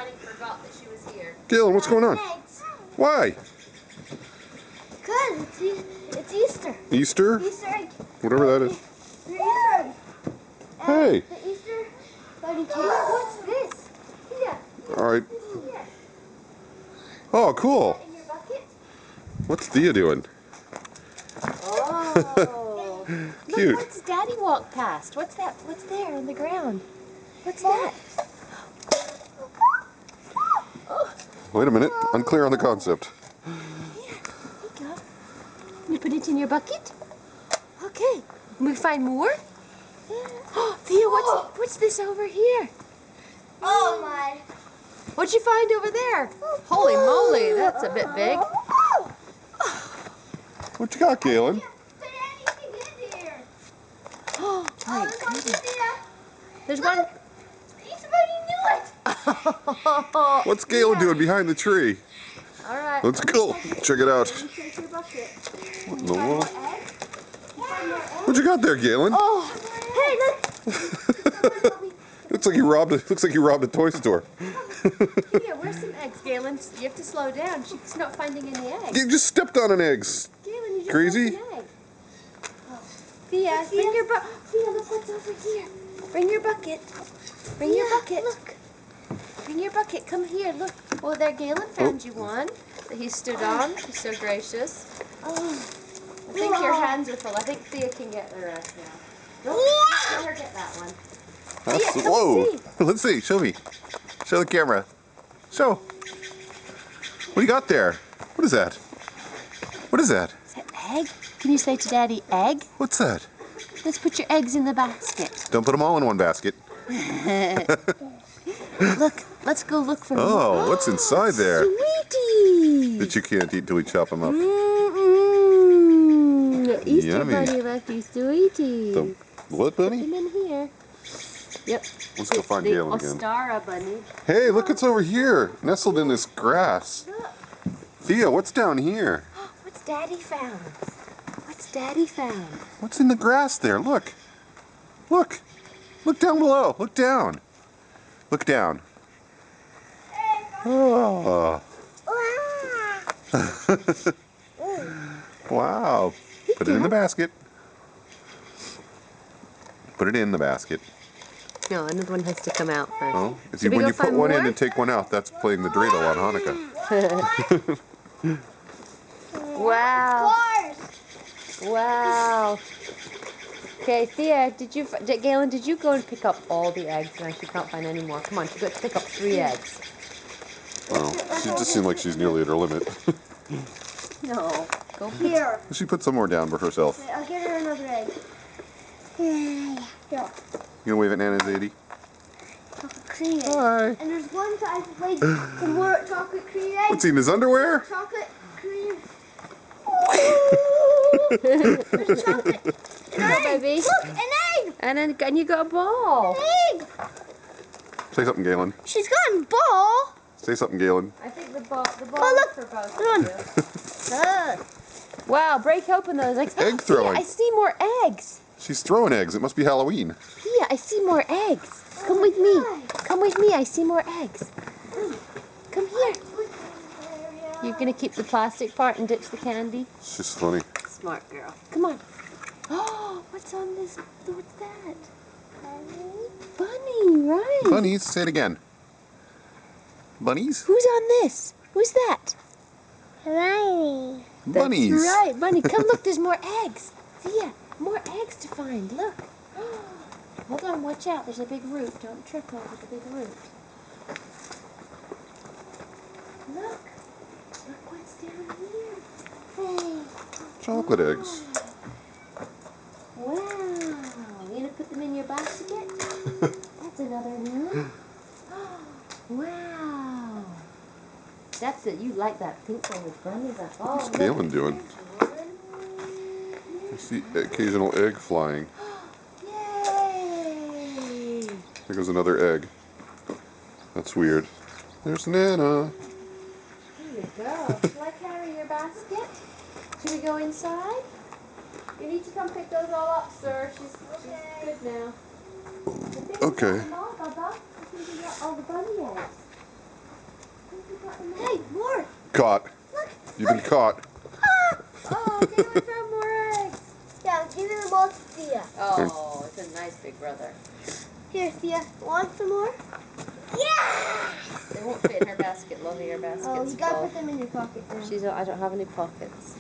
Bunny forgot that she was here. Galen, what's going on? Why? Because it's Easter. Easter? Easter egg. Whatever that is. Easter egg. Hey. The Easter Bunny cake. What's this? Yeah. Alright. Here. Oh, cool. In your bucket? What's Thea doing? Oh. Cute. Look, what's Daddy walked past? What's that? What's there on the ground? What's that? Wait a minute. Unclear on the concept. Here you go. You put it in your bucket? Okay. We find more? Oh, Thea, what's this over here? Oh my. What'd you find over there? Holy moly, that's a bit big. What you got, Galen? Put anything in here. Oh, my There's one goodness. here. There's one. Easter Bunny knew it. What's Galen doing behind the tree? All right. Let's go. Check it out. Shake your bucket. What in the world? Egg? You find more egg? What you got there, Galen? Oh, Hey, look. Looks like you robbed a toy store. Thea, where's some eggs, Galen? You have to slow down. She's not finding any eggs. You just stepped on an egg. Galen, you just Crazy? broke an egg. Thea, bring your bucket. Thea, look what's over here. Bring your bucket. Bring your bucket. Look. Bring your bucket. Come here. Look. Oh, there, Galen found you one that he stood on. He's so gracious. Oh. I think your hands are full. I think Thea can get the rest now. Don't let her get that one. That's, Thea, come whoa. see. Let's see. Show me. Show the camera. Show. What do you got there? What is that? What is that? Is that egg? Can you say to Daddy, egg? What's that? Let's put your eggs in the basket. Don't put them all in one basket. Look, let's go look for Oh, what's inside there? Sweetie! That you can't eat till we chop them up. Mm-mm. Easter Yummy. Bunny left you sweetie. The what Put bunny? them in here. Yep. Let's go find the Galen again. Ostara bunny. Hey, look what's over here. Nestled in this grass. Thea, what's down here? What's Daddy found? What's Daddy found? What's in the grass there? Look. Look. Look down below. Look down. Look down. Oh. Wow. Put it in the basket. Put it in the basket. No, another one has to come out first. Oh, if Should you, we when go you put find one in more? and take one out, that's playing the dreidel on Hanukkah. Wow. Cars. Wow. Okay, Thea, Galen, did you go and pick up all the eggs? No, she can't find any more. Come on, she got to pick up 3 eggs. Well, she just seemed like she's nearly at her limit. No. Go Here. She put some more down for herself. Wait, I'll get her another egg. Here. You gonna wave at Nana Zadie? Chocolate cream egg. Hi. And there's one that I've played some more chocolate cream egg. What's he in his underwear? Chocolate cream. There's chocolate. An egg. baby. Look, an egg. And you got a ball. An egg. Say something, Galen. She's got a ball. Say something, Galen. I think the ball look. for both Look. of you. Wow, break open those eggs. Egg throwing. Thea, I see more eggs. She's throwing eggs. It must be Halloween. Thea, I see more eggs. Come with me. Come with me. I see more eggs. Come here. You're going to keep the plastic part and ditch the candy? She's funny. Smart girl. Come on. Oh, what's on this? What's that? Bunny, right. Bunnies. Say it again. Bunnies? Who's on this? Who's that? Bunny. Bunnies. That's right, Bunny. Come look, there's more eggs. Thea, more eggs to find. Look. Hold on, watch out. There's a big root. Don't trip over the big root. Look. Look what's down here. Hey. Chocolate eggs. Wow. You gonna put them in your basket? That's another one. Wow. That's it. You like that pink one with bunnies. What's Galen doing? I see occasional egg flying. Yay! There goes another egg. That's weird. There's Nana. Here you go. Shall I carry your basket? Should we go inside? You need to come pick those all up, sir. She's good now. Okay. Baba. I think you got all the bunny eggs. Hey, more. Caught. You've been caught. Oh, Taylor found more eggs. Yeah, give them all to Thea. Oh, it's a nice big brother. Here, Thea, want some more? Yeah! They won't fit in her basket, Lovey. Her basket's Oh, you gotta full. put them in your pocket now. I don't have any pockets.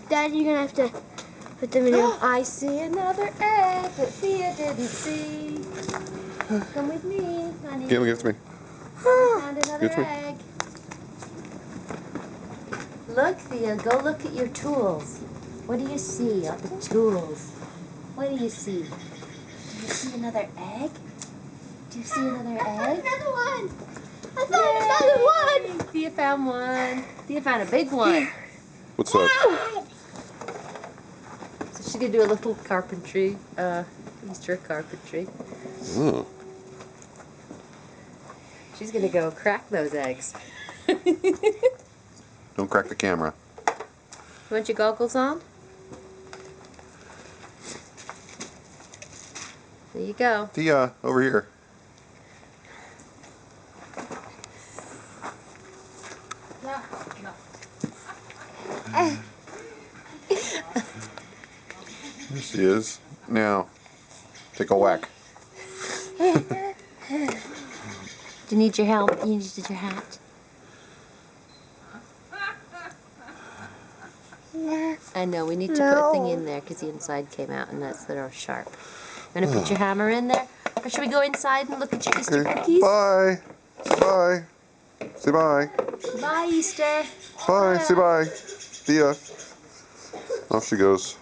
Dad, you're gonna have to put them in your... I see another egg that Thea didn't see. Come with me, honey. Caitlin, give it to me. Found another Give it to me. egg. Look, Thea, go look at your tools. What do you see on the tools? What do you see? Do you see another egg? Do you see another egg? Another one! I found another one! Thea found one. Thea found a big one. What's that? So she's gonna do a little carpentry, Easter carpentry. Oh. She's gonna go crack those eggs. Don't crack the camera. You want your goggles on? There you go. Thea, over here. There she is. Now, take a whack. Do you need your helmet? You need your hat? I know, we need to put a thing in there because the inside came out and that's that are sharp. You want to put your hammer in there? Or should we go inside and look at your Easter cookies? Bye. Say bye. Say bye. Bye, Easter. Bye. Say bye. Thea. Off she goes.